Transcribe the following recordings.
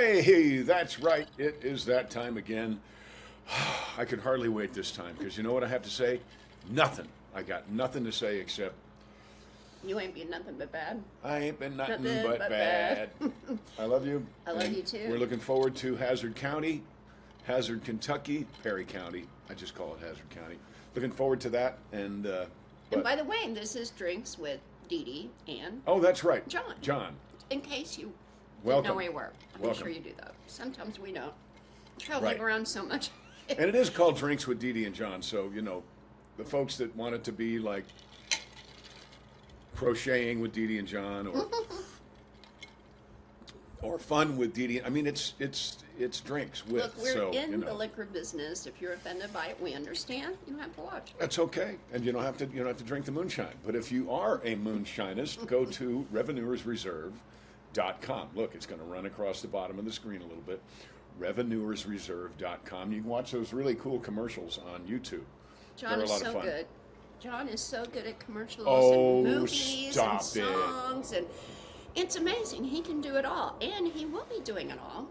Hey, that's right. It is that time again. I could hardly wait this time because you know what I have to say? Nothing. I got nothing to say except You ain't been nothing but bad. I ain't been nothing Nothing but but bad. I love you. I love and you too. We're looking forward to Hazard County, Hazard, Kentucky, Perry County. I just call it Hazard County. Looking forward to that. And by the way, this is Drinks with Dee Dee and oh, that's right, John. John. In case you Welcome. didn't know where we were. I'm Welcome. sure you do though. Sometimes we don't. Traveling Right. around so much. And it is called Drinks with Dee Dee and John. So you know, the folks that want it to be like crocheting with Dee Dee and John, or fun with Dee Dee. I mean, it's drinks with. Look, we're so in you know. the liquor business. If you're offended by it, we understand. You have to watch. That's okay, and you don't have to drink the moonshine. But if you are a moonshinist, go to revenuersreserve.com. Look, it's going to run across the bottom of the screen a little bit. Revenuersreserve.com. You can watch those really cool commercials on YouTube. John They're a is lot so of fun. good. John is so good at commercials Oh, and movies stop and it. songs, and it's amazing. He can do it all, and he will be doing it all.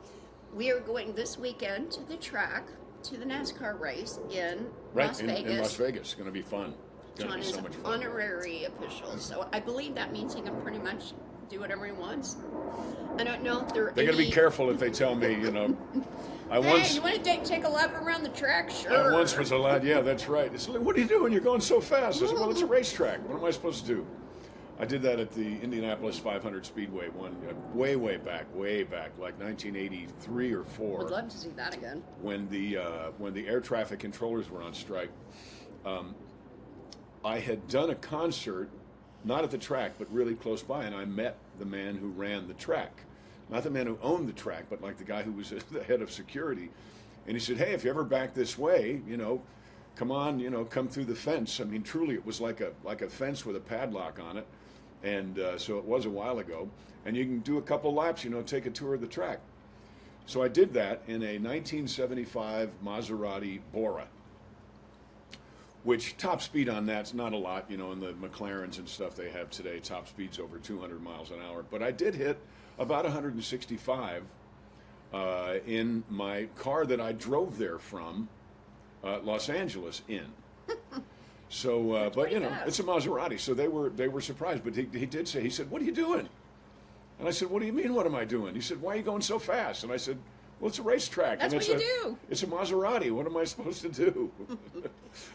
We are going this weekend to the track, to the NASCAR race in Las Vegas. In Las Vegas. It's going to be fun. It's going John to be is so an much fun. honorary official, so I believe that means he can pretty much do whatever he wants. I don't know if there are They're going to be any- careful if they tell me, you know. I Hey, once you want to take a lap around the track? I Sure. once was allowed. Yeah, that's right. It's like, what are you doing? You're going so fast. I said, well, it's a racetrack. What am I supposed to do? I did that at the Indianapolis 500 Speedway way back, like 1983 or 4. Would love to see that again. When the air traffic controllers were on strike. I had done a concert, not at the track, but really close by, and I met the man who ran the track. Not the man who owned the track, but like the guy who was the head of security. And he said, hey, if you ever back this way, you know, come on, you know, come through the fence. I mean, truly, it was like a fence with a padlock on it. And so it was a while ago. And you can do a couple laps, you know, take a tour of the track. So I did that in a 1975 Maserati Bora, which top speed on that's not a lot, you know, in the McLarens and stuff they have today, top speed's over 200 miles an hour. But I did hit about 165 in my car that I drove there from Los Angeles in. So, but you know, fast. it's a Maserati, so they were surprised. But he did say, he said, "What are you doing?" And I said, "What do you mean? What am I doing?" He said, "Why are you going so fast?" And I said, "Well, it's a racetrack. That's and what it's you do." It's a Maserati. What am I supposed to do?"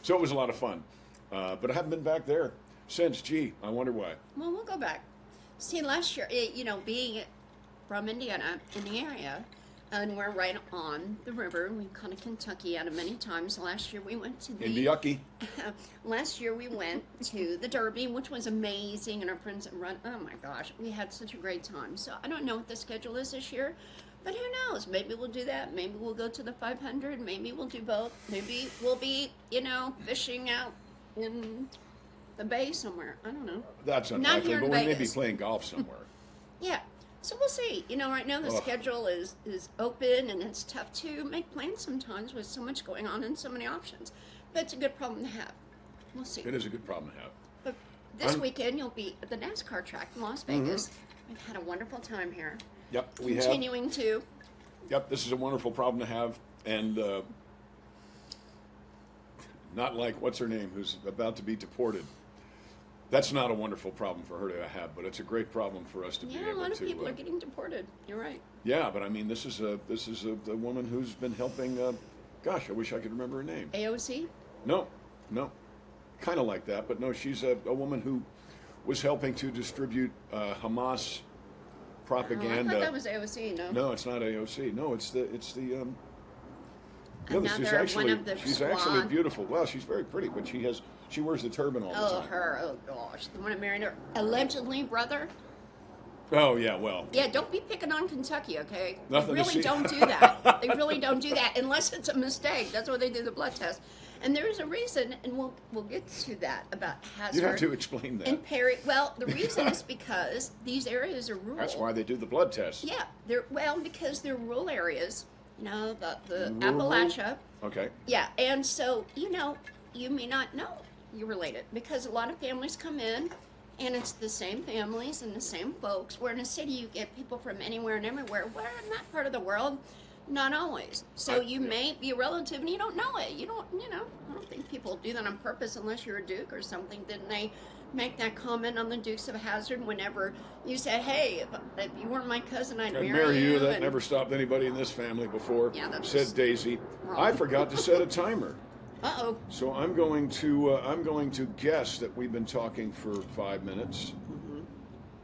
So it was a lot of fun. But I haven't been back there since. Gee, I wonder why. Well, we'll go back. See, last year, you know, being from Indiana in the area, and we're right on the river. We've gone to Kentucky out of many times. Last year we went to the. Indiyucky. Last year we went to the Derby, which was amazing, and our friends that run. Oh my gosh, we had such a great time. So I don't know what the schedule is this year, but who knows? Maybe we'll do that. Maybe we'll go to the 500. Maybe we'll do both. Maybe we'll be, you know, fishing out in the bay somewhere. I don't know. That's Not unlikely, here in but we may be Vegas. playing golf somewhere. Yeah. So we'll see. You know, right now the Ugh. schedule is open, and it's tough to make plans sometimes with so much going on and so many options. But it's a good problem to have. We'll see. It is a good problem to have. But this I'm- weekend you'll be at the NASCAR track in Las Vegas. We've had a wonderful time here. Yep, we have. Continuing to. Yep, this is a wonderful problem to have, and not like what's her name, who's about to be deported. That's not a wonderful problem for her to have, but it's a great problem for us to be Yeah, a able lot of to. people are getting deported. You're right. Yeah, but I mean, this is a woman who's been helping. Gosh, I wish I could remember her name. AOC? No, kind of like that, but no, she's a woman who was helping to distribute Hamas Oh, I propaganda. thought that was AOC, no? No, it's not AOC. No, it's the no, Another one of the she's squad. actually beautiful. Well, she's very pretty, but she wears the turban all the Oh, time. her. Oh, gosh. The one that married her allegedly brother? Oh yeah, well. Yeah, don't be picking on Kentucky, okay? Nothing They to really see. don't do that. They really don't do that unless it's a mistake. That's why they do the blood test. And there is a reason, and we'll get to that about Hazard. You have to explain that. And Perry. Well, the reason is because these areas are rural. That's why they do the blood test. Yeah, because they're rural areas. You know, the Rural? Appalachia. Okay. Yeah, and so you know, you may not know you're related because a lot of families come in And it's the same families and the same folks. Where in a city you get people from anywhere and everywhere. Where in that part of the world, not always. So you may be a relative and you don't know it. I don't think people do that on purpose unless you're a Duke or something. Didn't they make that comment on the Dukes of Hazzard whenever you said, hey, if you weren't my cousin, I'd marry you? That never stopped anybody in this family before, Yeah, that said was Daisy. wrong. I forgot to set a timer. Uh-oh. So I'm going to guess that we've been talking for 5 minutes,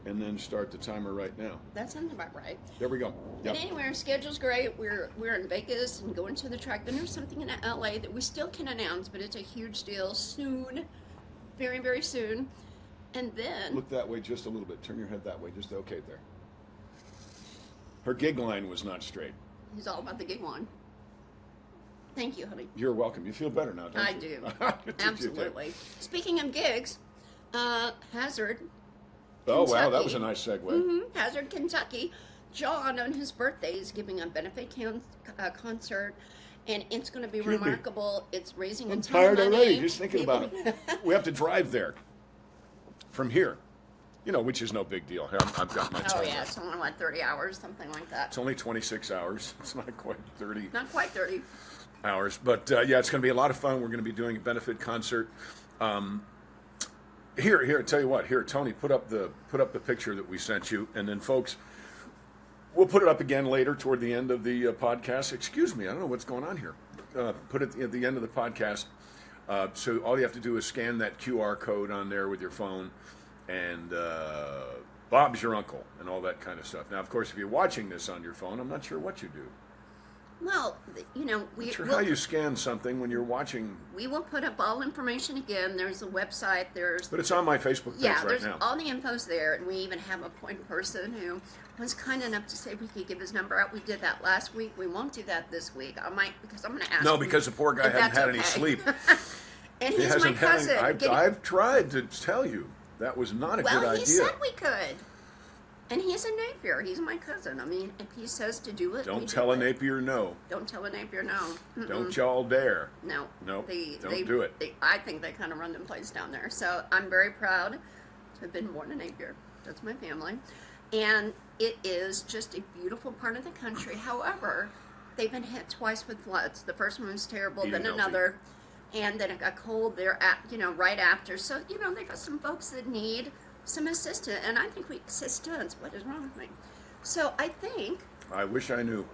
and then start the timer right now. That sounds about right. There we go. Yep. But anyway, our schedule's great. We're in Vegas and going to the track. Then there's something in LA that we still can announce, but it's a huge deal soon, very, very soon. And then Look that way just a little bit. Turn your head that way. Just okay there. Her gig line was not straight. he's all about the gig one. Thank you, honey. You're welcome. You feel better now, don't I you? do. You do. Absolutely. Speaking of gigs, Hazard. Oh, wow. That Kentucky. was a nice segue. Hazard, Kentucky. John, on his birthday, is giving a benefit concert, and it's going to be Excuse me. remarkable. It's raising a I'm ton tired of money. already just thinking about it. We have to drive there from here, which is no big deal. I've got my Oh, time. yeah, it's only, 30 hours, something like that. It's only 26 hours. It's not quite 30 Not quite 30. hours. But, yeah, it's going to be a lot of fun. We're going to be doing a benefit concert. Here, tell you what. Here, Tony, put up the picture that we sent you. And then, folks, we'll put it up again later toward the end of the podcast. Excuse me, I don't know what's going on here. Put it at the end of the podcast. So all you have to do is scan that QR code on there with your phone, and Bob's your uncle, and all that kind of stuff. Now, of course, if you're watching this on your phone, I'm not sure what you do. Well, Not sure how you scan something when you're watching. we will put up all information again. There's a website. But it's on my Facebook page right there's now. all the info's there, and we even have a point person who was kind enough to say we could give his number out. We did that last week. We won't do that this week. I might, because I'm going to ask No, him because the poor guy if hasn't that's had any okay. sleep. And He he's my hasn't had any. cousin. I've tried to tell you that was not a good Well, idea. he said we could. And he's a Napier. He's my cousin. I mean, if he says to do it, we Don't do tell a it. Napier no. Don't tell a Napier no. Mm-mm. Don't y'all dare. No. No, They do it. I think they kind of run them place down there. So I'm very proud to have been born in Napier. That's my family. And it is just a beautiful part of the country. However, they've been hit twice with floods. The first one was terrible, Eating then healthy. another. And then it got cold there, right after. So, they got some folks that need some assistance. And I think assistance, what is wrong with me? So I think I wish I knew.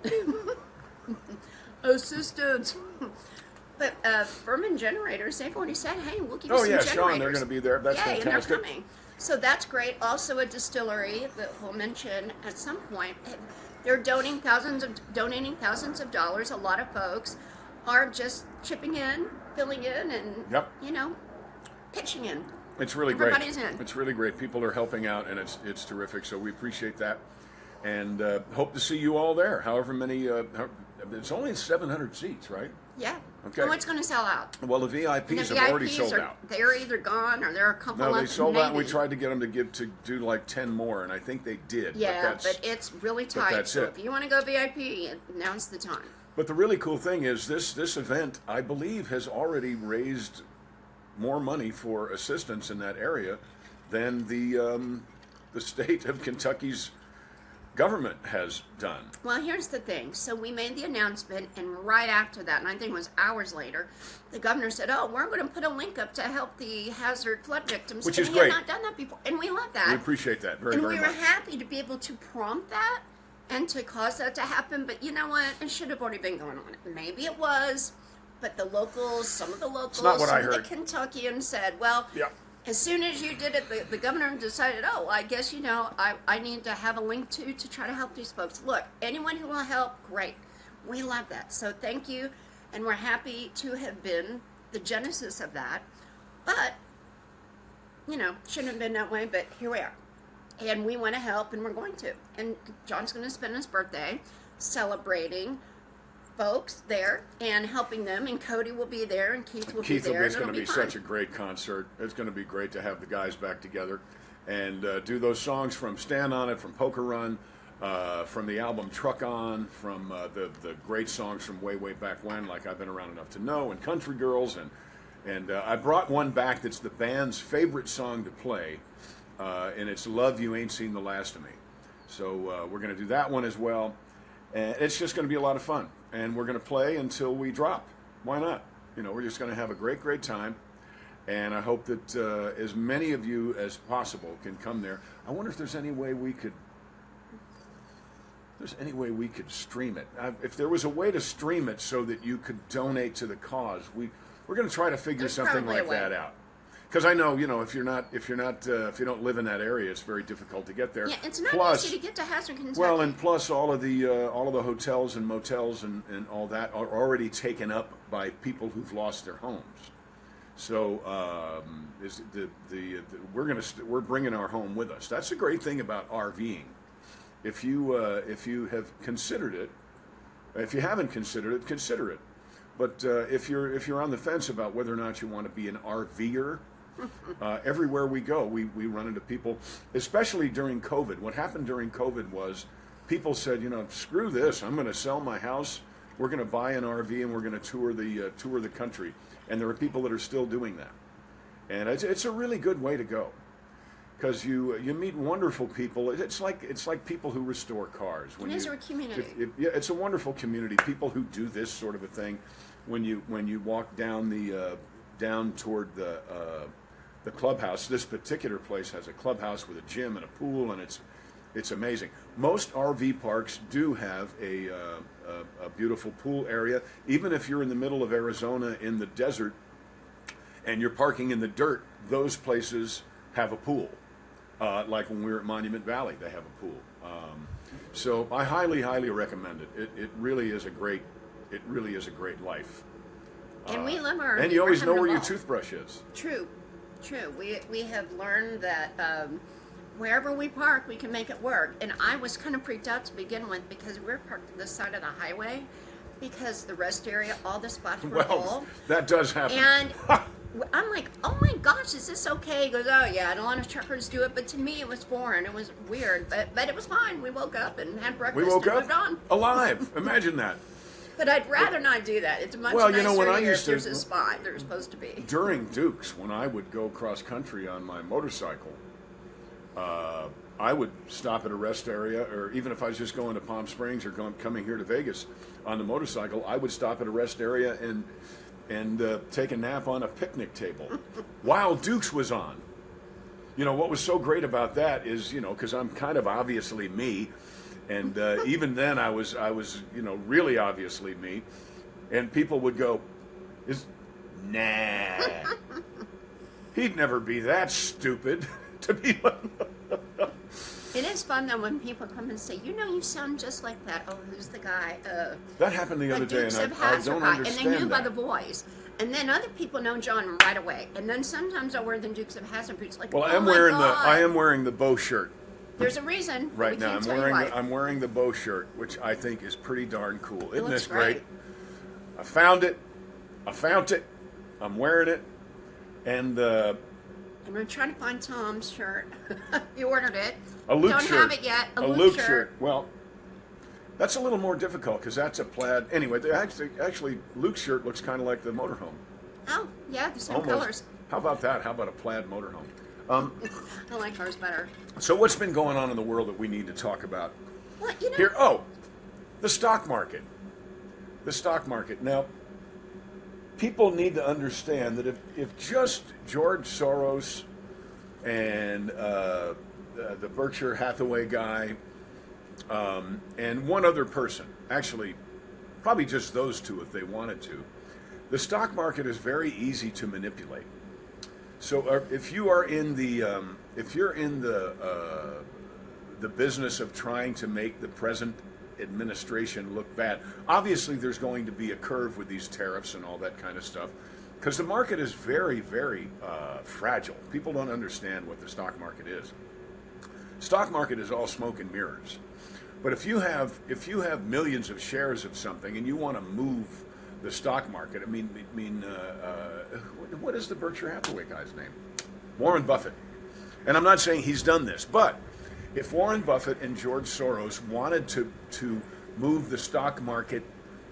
assistance. But Furman Generators, they've already said, hey, we'll give you Oh, some yeah, generators. Sean, they're going to be there. That's Yay, and fantastic. they're coming. So that's great. Also a distillery that we'll mention at some point. They're donating thousands of dollars. A lot of folks are just chipping in, filling in, and Yep. pitching in. It's really Everybody's great. in. It's really great. People are helping out, and it's terrific. So we appreciate that, and hope to see you all there. However many, it's only 700 seats, right? Yeah. Okay. So it's going to sell out. Well, the And VIPs the have already VIPs sold are, out. they're either gone or there are a couple No, left. they sold out. And we maybe. tried to get them to do like 10 more, and I think they did. Yeah, but it's really tight. that's So it. if you want to go VIP, now's the time. But the really cool thing is this event, I believe, has already raised more money for assistance in that area than the state of Kentucky's government has done. Well, here's the thing. So we made the announcement, and right after that, and I think it was hours later, the governor said, "Oh, we're going to put a link up to help the hazard flood victims." Which and is we great. had not done that before, and we love that. We appreciate that very, and very we were much. happy to be able to prompt that and to cause that to happen. But you know what? It should have already been going on. Maybe it was, but the locals, some of the locals, not what I some of heard. the Kentuckians said, "Well." Yeah. As soon as you did it, the governor decided, oh, I guess, I need to have a link to try to help these folks. Look, anyone who will help, great. We love that. So thank you, and we're happy to have been the genesis of that. But, shouldn't have been that way, but here we are. And we want to help, and we're going to. And John's going to spend his birthday celebrating folks there and helping them, and Cody will be there, and Keith will be there. It's and going to it'll be fun. such a great concert. It's going to be great to have the guys back together and do those songs from Stand On It, from Poker Run, from the album Truck On, from the great songs from way, way back when, like I've Been Around Enough to Know, and Country Girls. And I brought one back that's the band's favorite song to play. and it's Love You Ain't Seen the Last of Me. So we're going to do that one as well. And it's just going to be a lot of fun. And we're going to play until we drop. Why not? We're just going to have a great, great time. And I hope that as many of you as possible can come there. I wonder if there's any way we could stream it. If there was a way to stream it so that you could donate to the cause, we're going to try to figure There's something probably a like way. that out. Because I know, if you don't live in that area, it's very difficult to get there. Yeah, it's not Plus, easy to get to Hazard, Kentucky. well, and plus all of the hotels and motels and all that are already taken up by people who've lost their homes. So we're bringing our home with us. That's the great thing about RVing. If you have considered it, if you haven't considered it, consider it. But if you're on the fence about whether or not you want to be an RVer, everywhere we go, we run into people, especially during COVID. What happened during COVID was people said, screw this, I'm going to sell my house. We're going to buy an RV and we're going to tour the country. And there are people that are still doing that. And it's a really good way to go. Because you meet wonderful people. It's like people who restore cars. It is a community. It's a wonderful community. People who do this sort of a thing. When you walk down toward the clubhouse, this particular place has a clubhouse with a gym and a pool, and it's amazing. Most RV parks do have a beautiful pool area. Even if you're in the middle of Arizona in the desert, and you're parking in the dirt, those places have a pool. Like when we were at Monument Valley, they have a pool. So I highly, highly recommend it. It really is a great life. And we love our. And you always know where your tooth. toothbrush is. True. We have learned that wherever we park, we can make it work. And I was kind of freaked out to begin with because we're parked on the side of the highway because the rest area, all the spots were full. Well, that does happen. And I'm like, oh my gosh, is this okay? He goes, oh yeah, and a lot of truckers do it, but to me it was foreign. It was weird, but it was fine. We woke up and had breakfast. We woke and up moved on. alive. Imagine that. But I'd rather not do that. It's much Well, nicer when I here used if to- there's a spot there's supposed to be. During Dukes, when I would go cross country on my motorcycle, I would stop at a rest area, or even if I was just going to Palm Springs or coming here to Vegas on the motorcycle, I would stop at a rest area and take a nap on a picnic table while Dukes was on. What was so great about that is, because I'm kind of obviously me, and even then I was really obviously me, and people would go, nah, he'd never be that stupid to be like. It is fun though when people come and say, you sound just like that. Oh, who's the guy? That happened the other day, Dukes and of I Hazzard don't guy. understand And they knew by that. the voice. And then other people know John right away. And then sometimes I'll wear the Dukes of Hazzard boots. Like, Well, oh I am my God. wearing the bow shirt There's a reason. but right we now. can't tell you why. I'm wearing the bow shirt, which I think is pretty darn cool. Isn't looks this great? great. I found it. I'm wearing it, and I'm going to try to find Tom's shirt. You ordered it. a Luke Don't shirt. have it yet. A Luke shirt. shirt. Well, that's a little more difficult because that's a plaid. Anyway, actually, Luke's shirt looks kind of like the motorhome. Oh, yeah, the same Almost. colors. How about that? How about a plaid motorhome? I like ours better. So what's been going on in the world that we need to talk about? Well, Here, the stock market. The stock market. Now, people need to understand that if just George Soros and the Berkshire Hathaway guy and one other person, actually, probably just those two if they wanted to, the stock market is very easy to manipulate. So if you are in the business of trying to make the present administration look bad, obviously there's going to be a curve with these tariffs and all that kind of stuff, because the market is very, very fragile. People don't understand what the stock market is. Stock market is all smoke and mirrors. But if you have millions of shares of something and you want to move the stock market, what is the Berkshire Hathaway guy's name? Warren Buffett. And I'm not saying he's done this, but if Warren Buffett and George Soros wanted to move the stock market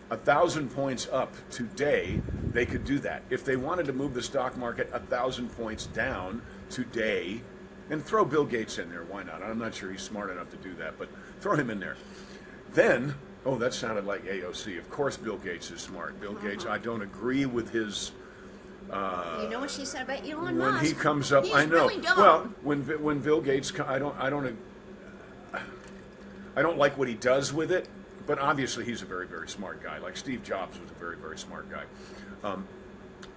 1,000 points up today, they could do that. If they wanted to move the stock market 1,000 points down today, And throw Bill Gates in there. Why not? I'm not sure he's smart enough to do that, but throw him in there. Then, oh, that sounded like AOC. Of course, Bill Gates is smart. Bill Gates, I don't agree with his. You know what she said about Elon When Musk? he comes up, He's I know. Really dumb. Well, when Bill Gates, I don't like what he does with it. But obviously, he's a very, very smart guy. Like Steve Jobs was a very, very smart guy.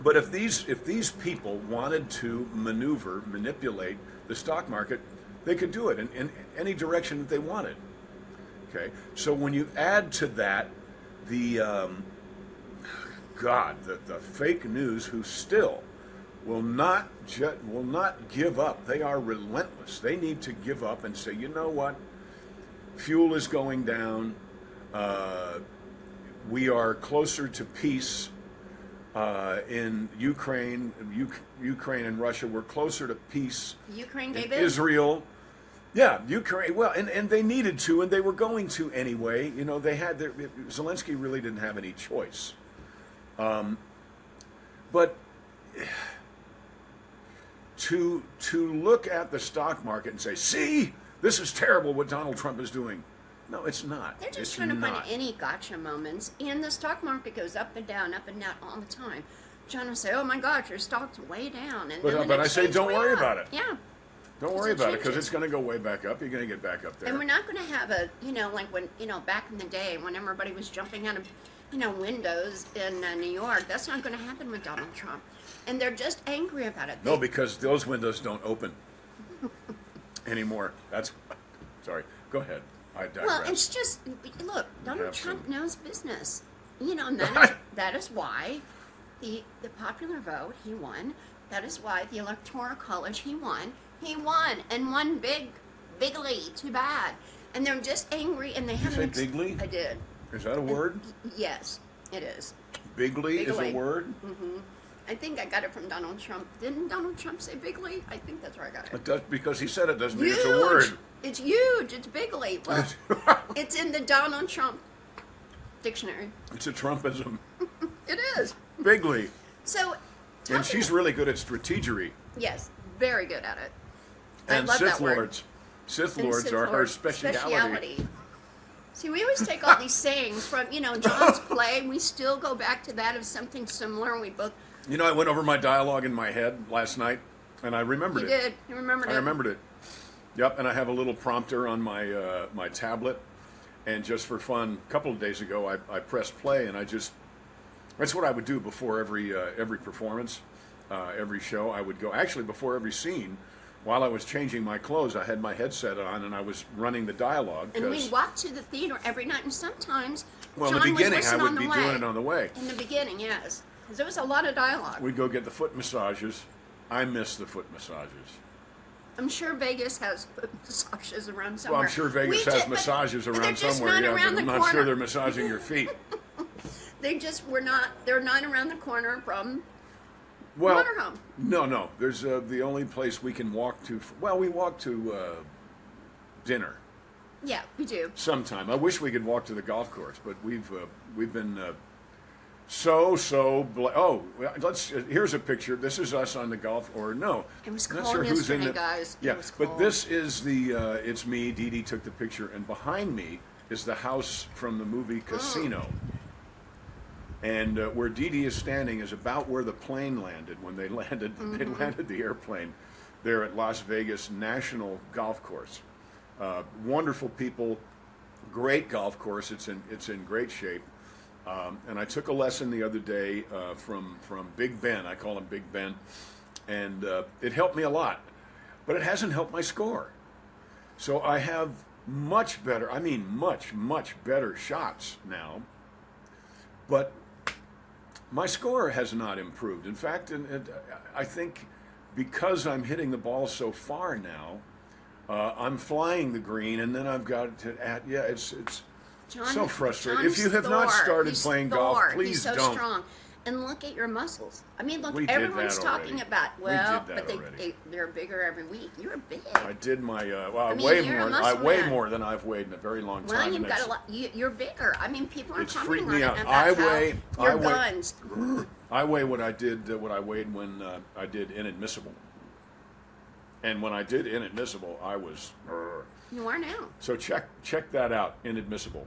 But if these people wanted to manipulate the stock market, they could do it in any direction that they wanted. Okay, so when you add to that the the fake news, who still will not give up. They are relentless. They need to give up and say, you know what? Fuel is going down. We are closer to peace in Ukraine and Russia. We're closer to peace Ukraine in gave in. Israel. Yeah, Ukraine. Well, and they needed to, and they were going to anyway. You know, they had Zelensky really didn't have any choice. But to look at the stock market and say, see, this is terrible what Donald Trump is doing. No, it's not. They're just It's trying to find not. any gotcha moments, and the stock market goes up and down all the time. Trying to say, "Oh my gosh, your stock's way down," and then the But I next say, day it's don't way worry up. about it. Yeah, Don't worry about it, because it's going to go way back up. You're going to get back up there. and we're not going to have a, like when, back in the day when everybody was jumping out of, windows in New York. That's not going to happen with Donald Trump, and they're just angry about it. No, because those windows don't open anymore. Sorry. Go ahead. I digress. Well, it's just, look, Donald Have Trump some. knows business. And that is why the popular vote, he won. That is why the Electoral College, he won. He won, and won bigly, too bad. And they're just angry, and they Did you haven't... say bigly? I did. Is that a word? Yes, it is. Bigly is a Bigly. word? Mm-hmm. I think I got it from Donald Trump. Didn't Donald Trump say bigly? I think that's where I got it. It does, because he said it doesn't mean Huge! it's a word. It's huge. It's bigly. Well, it's in the Donald Trump dictionary. It's a Trumpism. It is. Bigly. So, And she's really good at strategery. yes, very good at it. I And love Sith that word. Lords. Sith And Lords Sith are her Lord speciality. See, we always take all these sayings from, John's play. We still go back to that of something similar. We both. You know, I went over my dialogue in my head last night, and I remembered You it. did. You remembered it. I remembered it. Yep, and I have a little prompter on my my tablet. And just for fun, a couple of days ago, I pressed play, and that's what I would do before every performance, every show. I would go, actually before every scene, while I was changing my clothes, I had my headset on, and I was running the dialogue. And we walked to the theater every night, and sometimes Well, John in the beginning, was I listening would on the be way. doing it on the way. In the beginning, yes. Because there was a lot of dialogue. We'd go get the foot massages. I miss the foot massages. I'm sure Vegas has foot massages around Well, somewhere. I'm sure Vegas has massages but they're around just somewhere, not yeah, around but I'm the not corner. sure they're massaging your feet. They're not around the corner from Well, Motorhome. no. There's the only place we can walk to. Well, we walk to dinner Yeah, we do. sometime. I wish we could walk to the golf course, but we've been here's a picture. This is us on the golf, or no. It was I'm not cold sure who's in yesterday, it. guys. It Yeah, was but cold. this is it's me. Dee Dee took the picture, and behind me is the house from the movie Casino. And where Dee Dee is standing is about where the plane landed when they landed. They landed the airplane there at Las Vegas National Golf Course. Wonderful people, great golf course. It's in great shape. And I took a lesson the other day from Big Ben. I call him Big Ben, and it helped me a lot. But it hasn't helped my score. So I have much better. I mean, much better shots now. But my score has not improved. In fact, I think because I'm hitting the ball so far now, I'm flying the green, and then I've got to add. Yeah, it's John, so frustrating. John's If you have not Thor. started He's playing Thor. golf, please He's so don't. strong. And look at your muscles. I mean, look, We did everyone's that talking already. about, We well, did that but already. they're bigger every week. You're big. I did my well. I I mean, weigh you're a more. I muscle weigh man. more than I've weighed in a very long Well, time. you've and got it's- a lot. You're bigger. I mean, people are It's commenting freaked on me it out. about I how weigh- your I weigh- guns. I weigh what I weighed when I did Inadmissible. And when I did Inadmissible, I was. You are now. So check that out, Inadmissible.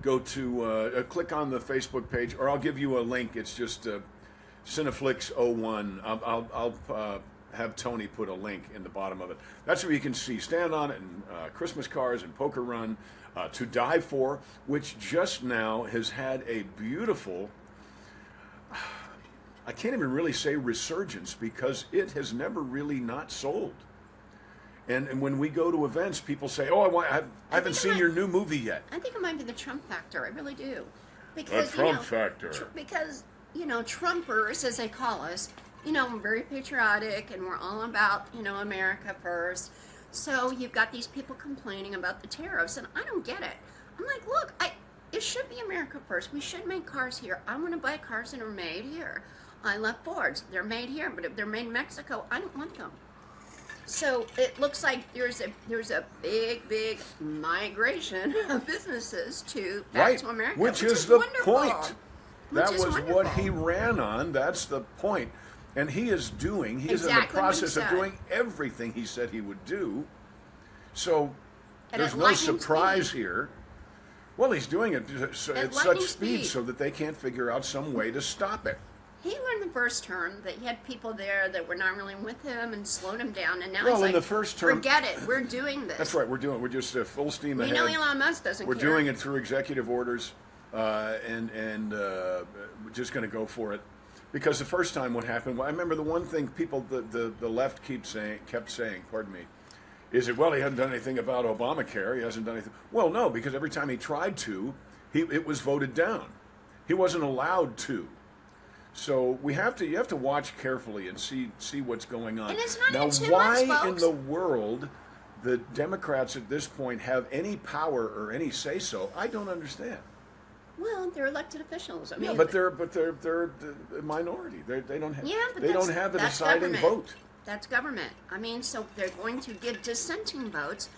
Go to click on the Facebook page, or I'll give you a link. It's just Cineflix01. I'll have Tony put a link in the bottom of it. That's where you can see Stand On It and Christmas Cars and Poker Run, To Die For, which just now has had a beautiful, I can't even really say resurgence, because it has never really not sold. And when we go to events, people say, "Oh, I haven't seen your new movie yet." I think it might be the Trump factor. I really do. Because, The Trump factor. Because, Trumpers, as they call us, we're very patriotic and we're all about, America first. So you've got these people complaining about the tariffs, and I don't get it. I'm like, look, it should be America first. We should make cars here. I want to buy cars that are made here. I love Fords. They're made here, but if they're made in Mexico, I don't want them. So it looks like there's a big migration of businesses back to America, which is the wonderful. point. That was wonderful. what he ran on. That's the point. And he is in the process of doing everything he said he would do. So there's no surprise here. Well, he's doing it at such speed so that they can't figure out some way to stop it. He learned the first term that he had people there that were not really with him and slowed him down, and now Well, he's in like, the first term, forget it, we're doing this. That's right, we're just full steam ahead. We know Elon Musk doesn't We're care. doing it through executive orders, and we're just going to go for it. Because the first time what happened, I remember the one thing the left kept saying, pardon me, is that, well, he hasn't done anything about Obamacare, he hasn't done anything. Well, no, because every time he tried to, it was voted down. He wasn't allowed to. So you have to watch carefully and see what's going on. And it's not now, in 2 why months, in folks. the world the Democrats at this point have any power or any say so? I don't understand. Well, they're elected officials. I mean, Yeah, but they're a minority. They don't have don't have the that's deciding government. vote. That's government. I mean, so they're going to get dissenting votes,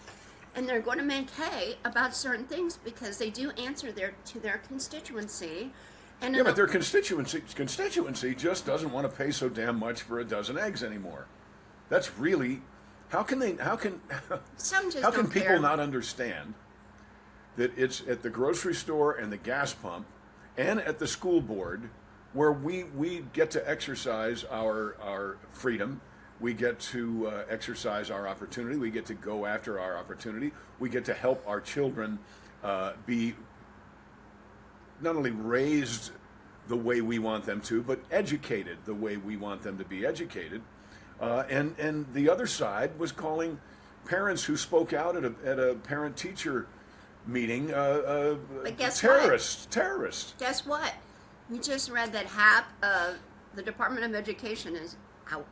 and they're going to make hay about certain things because they do answer to their constituency. And Yeah, but their constituency just doesn't want to pay so damn much for a dozen eggs anymore. That's really how can some just how can don't people care. not understand that it's at the grocery store and the gas pump and at the school board where we get to exercise our freedom, we get to exercise our opportunity, we get to go after our opportunity, we get to help our children be not only raised the way we want them to, but educated the way we want them to be educated. And the other side was calling parents who spoke out at a parent-teacher meeting But guess terrorists. Guess what? We just read that half of the Department of Education is out.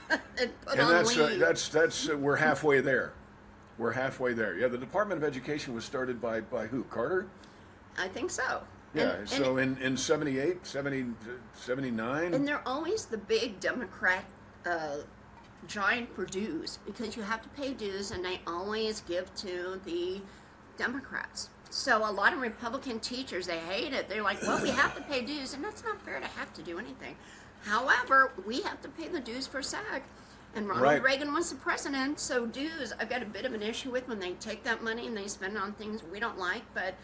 and put And on leave. that's we're halfway there. We're halfway there. Yeah, the Department of Education was started by who? Carter? I think so. Yeah, in 78, 70, 79. And they're always the big Democrat giant for dues because you have to pay dues, and they always give to the Democrats. So a lot of Republican teachers, they hate it. They're like, well, we have to pay dues, and that's not fair to have to do anything. However, we have to pay the dues for SAG. And Ronald Reagan was the president, so dues, I've got a bit of an issue with when they take that money and they spend it on things we don't like, but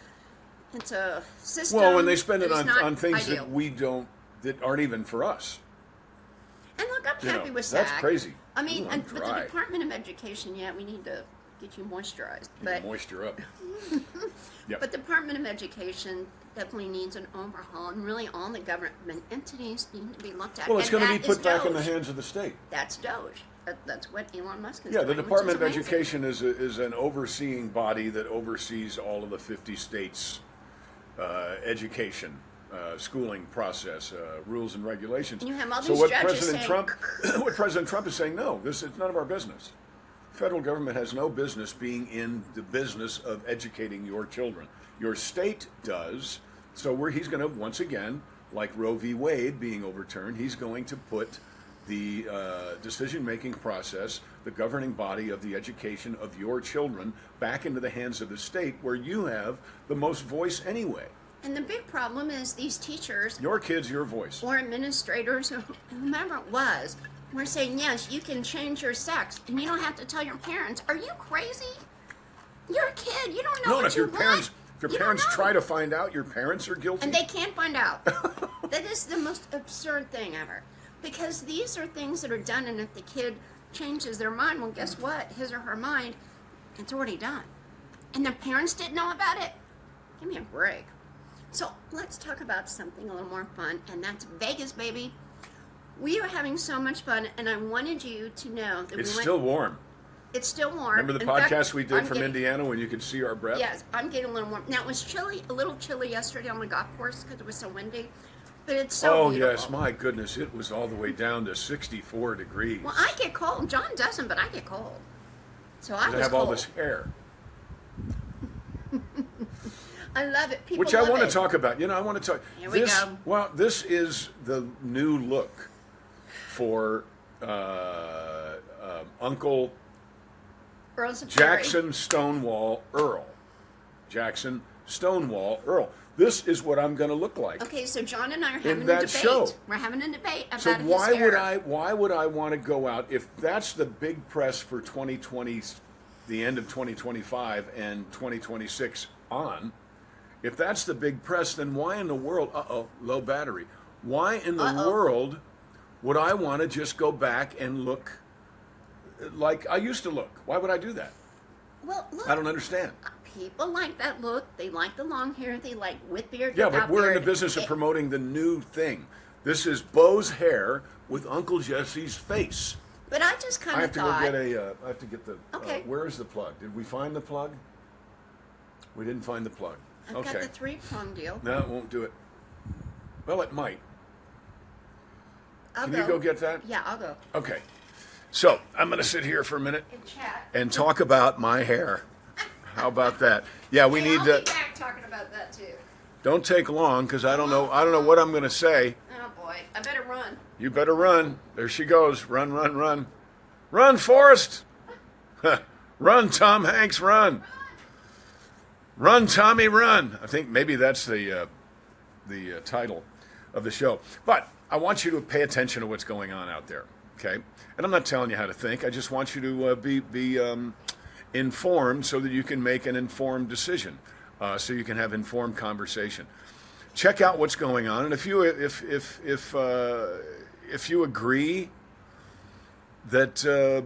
it's a system. Well, when they spend it that is on things ideal. that aren't even for us. And look, I'm happy with SAG. That's crazy. I mean, Ooh, and with the dry. Department of Education, yeah, we need to get you moisturized. Get the moisture up. Yep. But the Department of Education definitely needs an overhaul, and really all the government entities need to be looked at. Well, it's And going to be that put is back in the Doge. hands of the state. That's Doge. That's what Elon Musk is Yeah, doing. the which Department is of amazing. Education is an overseeing body that oversees all of the 50 states' education, schooling process, rules and regulations. And you have all So these what judges President saying, Trump, what President Trump is saying, no, this is none of our business. The federal government has no business being in the business of educating your children. Your state does. So he's going to, once again, like Roe v. Wade being overturned, he's going to put the decision-making process, the governing body of the education of your children, back into the hands of the state, where you have the most voice anyway. And the big problem is these teachers Your kids, your voice. or administrators or whomever it was We're saying, yes, you can change your sex, and you don't have to tell your parents. Are you crazy? You're a kid. You don't know No, what if you your parents, want. if your You don't parents know. try to find out, your parents are guilty. And they can't find out. That is the most absurd thing ever. Because these are things that are done, and if the kid changes their mind, well, guess what? His or her mind, it's already done. And the parents didn't know about it? Give me a break. So let's talk about something a little more fun, and that's Vegas, baby. We are having so much fun, and I wanted you to know that It's still warm. It's still warm. Remember the In podcast fact, we did I'm from getting- Indiana when you could see our breath? Yes, I'm getting a little warm. Now, it was chilly, a little chilly yesterday on the golf course because it was so windy, but it's so Oh, beautiful. yes. My goodness. It was all the way down to 64 degrees. Well, I get cold. John doesn't, but I get cold. So I I was have cold. all this hair. I love it. People Which I love want to it. talk about. You know, I want to talk. Here we go. Well, this is the new look for Uncle Earls of Prairie. Jackson Stonewall Earl. Jackson Stonewall Earl. This is what I'm going to look like. Okay, so John and I are having a that debate. show. We're having a debate about So his why hair. would I want to go out if that's the big press for 2020, the end of 2025 and 2026 on? If that's the big press, then why in the world? Low battery. Why in the world would I want to just go back and look like I used to look? Why would I do that? Well, look. I don't understand. People like that look. They like the long hair. They like with beard. Yeah, but without we're in the beard. business of promoting the new thing. This is Bo's hair with Uncle Jesse's face. But I just I kind have of to thought. go get I have to get the. Okay. Where is the plug? Did we find the plug? We didn't find the plug. I've Okay. got the 3-prong deal. No, it won't do it. Well, it might. I'll Can you go get that? Yeah, I'll go. Okay. So I'm going to sit here for a minute And chat. and talk about my hair. How about that? Yeah, we Hey, need I'll to. be back talking about that too. Don't take long because I don't know. I don't know what I'm going to say. Oh boy, I better run. You better run. There she goes. Run, run, run. Run, Forrest. Run, Tom Hanks, run. Run, Tommy, run. I think maybe that's the title of the show. But I want you to pay attention to what's going on out there, okay? And I'm not telling you how to think. I just want you to be informed so that you can make an informed decision, so you can have informed conversation. Check out what's going on, and if you agree that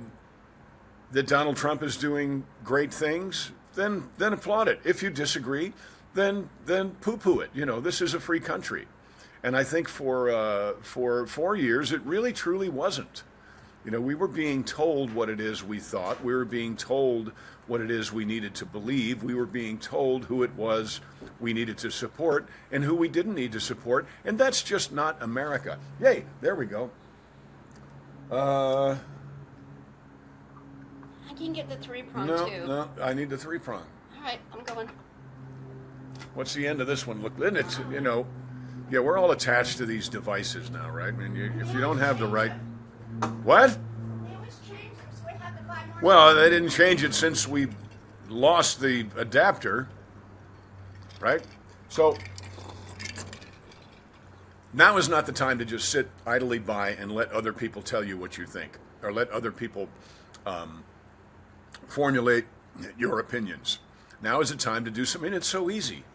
that Donald Trump is doing great things, then applaud it. If you disagree, then poo-poo it. You know, this is a free country, and I think for 4 years it really truly wasn't. You know, we were being told what it is we thought. We were being told what it is we needed to believe. We were being told who it was we needed to support and who we didn't need to support. And that's just not America. Yay, there we go. I can get the 3-prong too. No, I need the 3-prong. All right, I'm going. What's the end of this one? Look, then it's, you know, yeah, we're all attached to these devices now, right? I mean, if you don't have the right... What? They always change them, so we have to buy more. Well, they didn't change it since we lost the adapter, right? So now is not the time to just sit idly by and let other people tell you what you think, or let other people formulate your opinions. Now is the time to do something. It's so easy.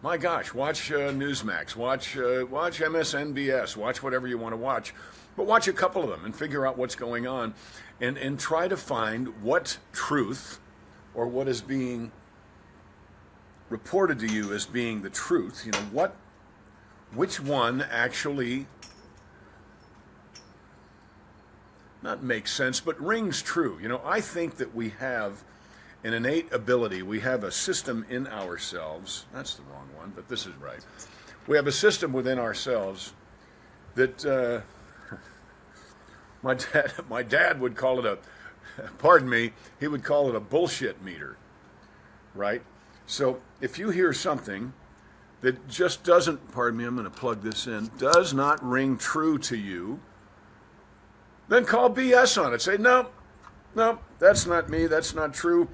My gosh, watch Newsmax, watch MSNBS, watch whatever you want to watch. But watch a couple of them and figure out what's going on and try to find what truth or what is being reported to you as being the truth. You know, which one actually not makes sense, but rings true. You know, I think that we have an innate ability. We have a system in ourselves. That's the wrong one, but this is right. We have a system within ourselves that... My dad would call it he would call it a bullshit meter, right? So if you hear something that just doesn't, pardon me, I'm going to plug this in, does not ring true to you, then call BS on it. Say, no, that's not me, that's not true.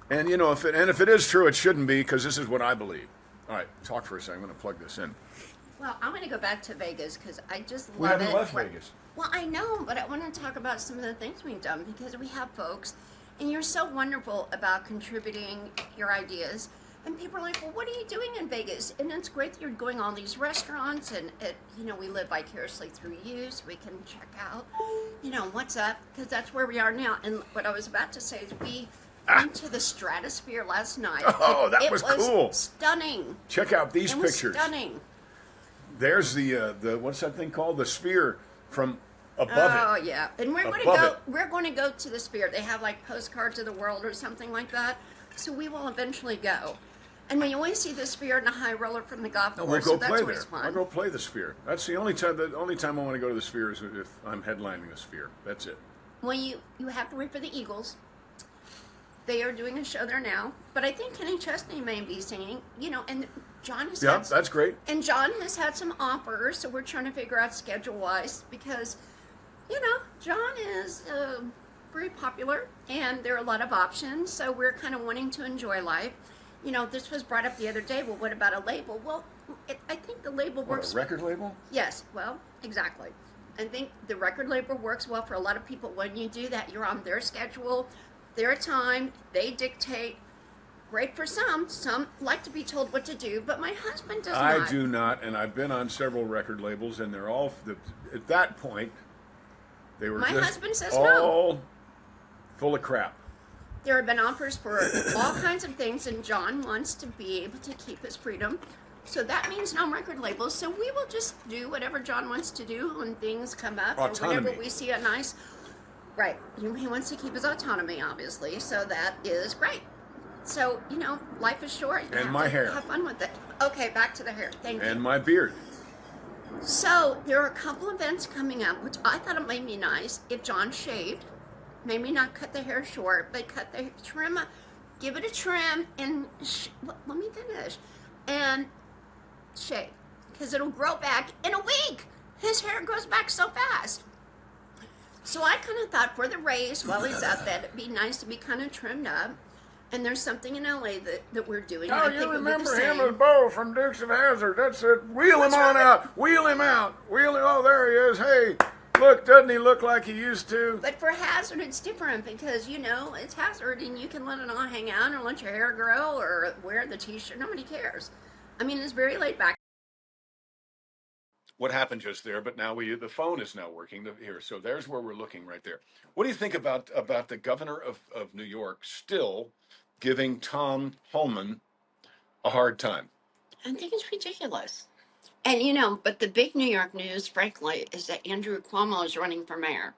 And you know, if it is true, it shouldn't be, because this is what I believe. All right, talk for a second. I'm going to plug this in. Well, I'm going to go back to Vegas because I just We love haven't it. left Vegas. Well, I know, but I want to talk about some of the things we've done because we have folks, and you're so wonderful about contributing your ideas. And people are like, "Well, what are you doing in Vegas?" And it's great that you're going all these restaurants, and we live vicariously through you, so we can check out, what's up, because that's where we are now. And what I was about to say is we went to the Stratosphere last night. Oh, that It was was cool. stunning. Check out these It was pictures. stunning. There's the what's that thing called? The sphere from above Oh it. yeah, and we're going to Above go. it. We're going to go to the Sphere. They have like postcards of the world or something like that. So we will eventually go. And we always see the Sphere in a high roller from the golf No, course. we'll So go that's play always there. fun. I'll go play the sphere. That's the only time. The only time I want to go to the sphere is if I'm headlining the sphere. That's it. Well, you have to wait for the Eagles. They are doing a show there now, but I think Kenny Chesney may be singing. And John has Yeah, had that's great. and John has had some offers, so we're trying to figure out schedule wise because, John is very popular and there are a lot of options. So we're kind of wanting to enjoy life. This was brought up the other day. Well, what about a label? Well, I think the label What, works. a record label? Yes, well, exactly. I think the record label works well for a lot of people. When you do that, you're on their schedule, their time, they dictate. Great for some. Some like to be told what to do, but my husband does I not. do not, and I've been on several record labels, and they're all at that point. They were My just husband says no. all full of crap. There have been offers for all kinds of things, and John wants to be able to keep his freedom. So that means no record labels. So we will just do whatever John wants to do when things come up, or Autonomy. whenever we see a nice. Right. He wants to keep his autonomy, obviously. So that is great. So life is short. You And have my to hair. Have fun with it. Okay, back to the hair. Thank you. And my beard. So there are a couple events coming up, which I thought it might be nice if John shaved. Maybe not cut the hair short, but trim, give it a trim, and let me finish, and shave, because it'll grow back in a week. His hair grows back so fast. So I kind of thought for the race, while he's out there, it'd be nice to be kind of trimmed up. And there's something in LA that we're doing. Oh, I you think it'll be the remember him same. as Bo from Dukes of Hazzard? That's it. Wheel him on out. Wheel him out. Wheel him. Oh, there he is. Hey, look, doesn't he look like he used to? But for Hazard, it's different because, it's Hazard and you can let it all hang out or let your hair grow or wear the t-shirt. Nobody cares. I mean, it's very laid back. What happened just there? But now the phone is now working here. So there's where we're looking right there. What do you think about the governor of New York still giving Tom Homan a hard time? I think it's ridiculous. And, but the big New York news, frankly, is that Andrew Cuomo is running for mayor.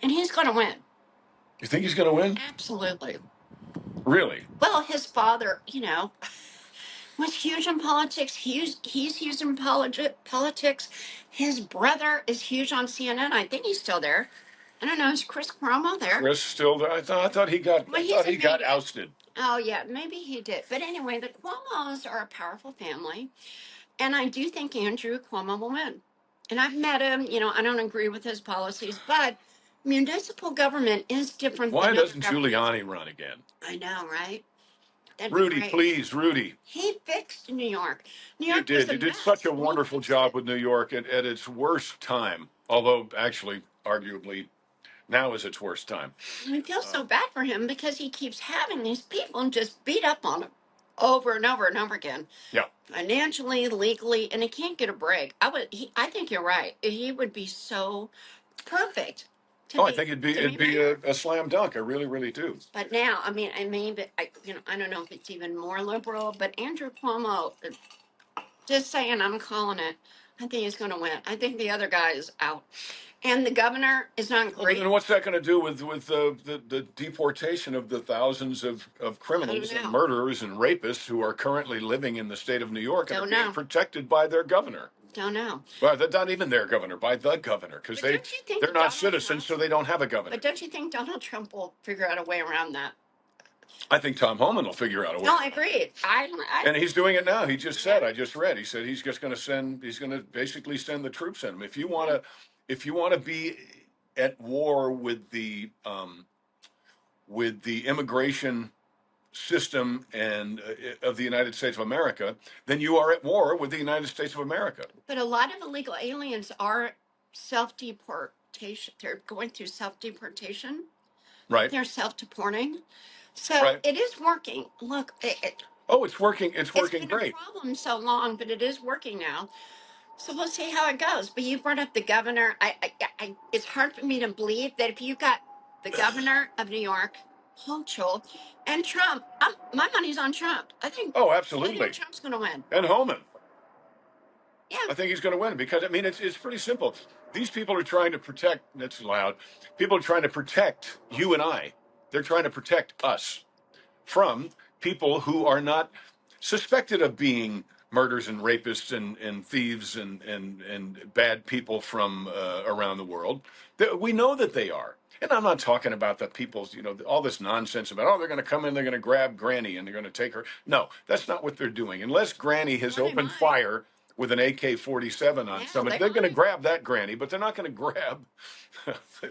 And he's going to win. You think he's going to win? Absolutely. Really? Well, his father, was huge in politics. He's huge in politics. His brother is huge on CNN. I think he's still there. I don't know. Is Chris Cuomo there? Chris still there? I thought he got. Well, I he's thought a he got media. ousted. Oh, yeah, maybe he did. But anyway, the Cuomos are a powerful family. And I do think Andrew Cuomo will win. And I've met him. I don't agree with his policies, but municipal government is different Why than other doesn't governments. Giuliani run again? I know, right? That'd be Rudy, great. please, Rudy. He fixed New York. New You York was did. a You did mess. such a He wonderful fixed job it. with New York at its worst time. Although, actually, arguably, now is its worst time. And I feel so bad for him because he keeps having these people just beat up on him over and over and over again. Yeah. Financially, legally, and he can't get a break. I think you're right. He would be so perfect. I think it'd be a slam dunk. I really, really do. But now, I mean, I don't know if it's even more liberal, but Andrew Cuomo, just saying, I'm calling it. I think he's going to win. I think the other guy is out. And the governor is not Well, great. then what's that going to do with the deportation of the thousands of criminals and know. murderers and rapists who are currently living in the state of New York and Don't are being know. protected by their governor? Don't know. Well, they're not even their governor, by the governor, because But don't you think they're not Donald citizens, Trump- so they don't have a governor. But don't you think Donald Trump will figure out a way around that? I think Tom Homan will figure out a way. No, I agree. And he's doing it now. He just said, I just read, he said he's just going to he's going to basically send the troops in. If you want to be at war with the immigration system and of the United States of America, then you are at war with the United States of America. But a lot of illegal aliens are self-deportation. They're going through self-deportation. Right. They're self-deporting. So Right. it is working. Look, Oh, it's working. It's it's working been great. a problem so long, but it is working now. So we'll see how it goes. But you brought up the governor. It's hard for me to believe that if you got the governor of New York, Hochul, and Trump, my money's on Trump. Oh, I absolutely. think Trump's going to win. And Homan. Yeah. I think he's going to win because, I mean, it's pretty simple. These people are trying to protect, that's loud. People are trying to protect you and I. They're trying to protect us from people who are not suspected of being murders and rapists and thieves and bad people from around the world. We know that they are. And I'm not talking about the people's, all this nonsense about, oh, they're going to come in, they're going to grab Granny and they're going to take her. No, that's not what they're doing. Unless Granny has Well, they opened might. fire with an AK-47 on Yeah, somebody, they're going to grab that Granny, but they're not going to grab.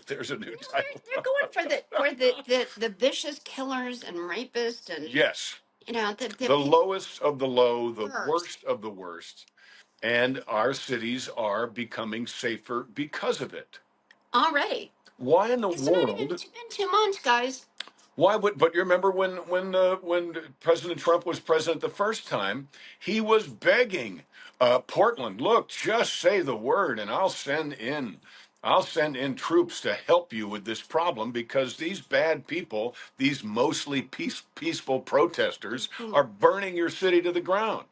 There's a new No, title. they're going for the vicious killers and rapists and Yes. the The lowest of the low, the worst. worst of the worst. And our cities are becoming safer because of it. Already. Why in the It's not even world? been 2 months, guys. Why would? But you remember when President Trump was president the first time, he was begging Portland, look, just say the word, and I'll send in troops to help you with this problem because these bad people, these mostly peaceful protesters, are burning your city to the ground.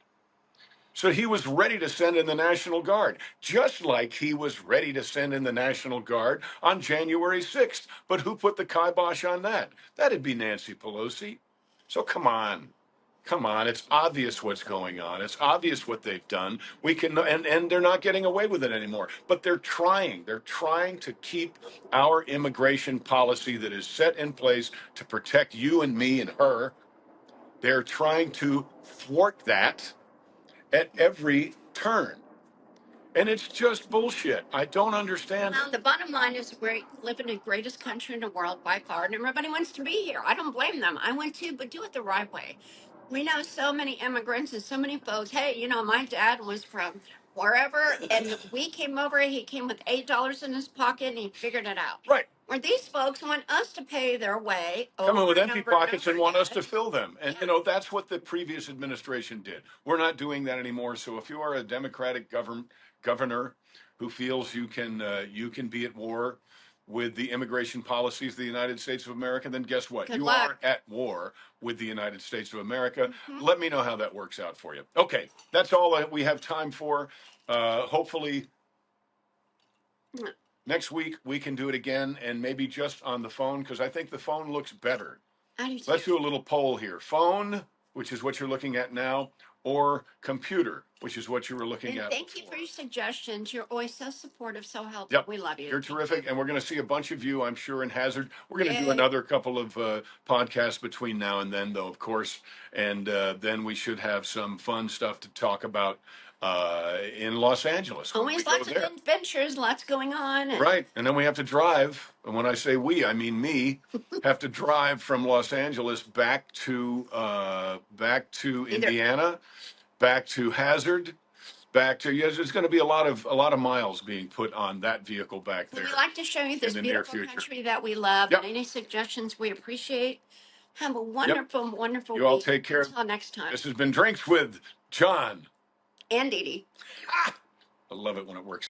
So he was ready to send in the National Guard, just like he was ready to send in the National Guard on January 6th. But who put the kibosh on that? That'd be Nancy Pelosi. So come on. Come on. It's obvious what's going on. It's obvious what they've done. We can, and they're not getting away with it anymore. But they're trying. They're trying to keep our immigration policy that is set in place to protect you and me and her. They're trying to thwart that at every turn. And it's just bullshit. I don't understand Well, it. the bottom line is we live in the greatest country in the world by far, and everybody wants to be here. I don't blame them. I want to, but do it the right way. We know so many immigrants and so many folks. Hey, my dad was from wherever, and we came over. He came with $8 in his pocket, and he figured it out. Right. Where these folks want us to pay their way Come in with and empty over pockets over and want us to again. fill them. And, that's what the previous administration did. We're not doing that anymore. So if you are a Democratic governor who feels you can be at war with the immigration policies of the United States of America, then guess what? Good You luck. are at war with the United States of America. Let me know how that works out for you. Okay, that's all we have time for. Hopefully next week we can do it again and maybe just on the phone because I think the phone looks better. I do too. Let's do a little poll here. Phone, which is what you're looking at now, or computer, which is what you were looking And at thank you before. for your suggestions. You're always so supportive, so helpful. Yep. We love you. You're terrific, and we're going to see a bunch of you, I'm sure, in Hazard. We're going to do Yay. another couple of podcasts between now and then, though, of course, and then we should have some fun stuff to talk about in Los Angeles. when we Always go lots of there. adventures, lots going on. And Right, and then we have to drive. And when I say we, I mean me. Have to drive from Los Angeles back to Indiana, back to Hazard, back to yes. There's going to be a lot of miles being put on that vehicle back there. We like to show you this the near beautiful future. country that we love. Yep. And any suggestions we appreciate. Have a wonderful, wonderful You all week. take care. Until next time. This has been Drinks with John And Dee Dee. I love it when it works.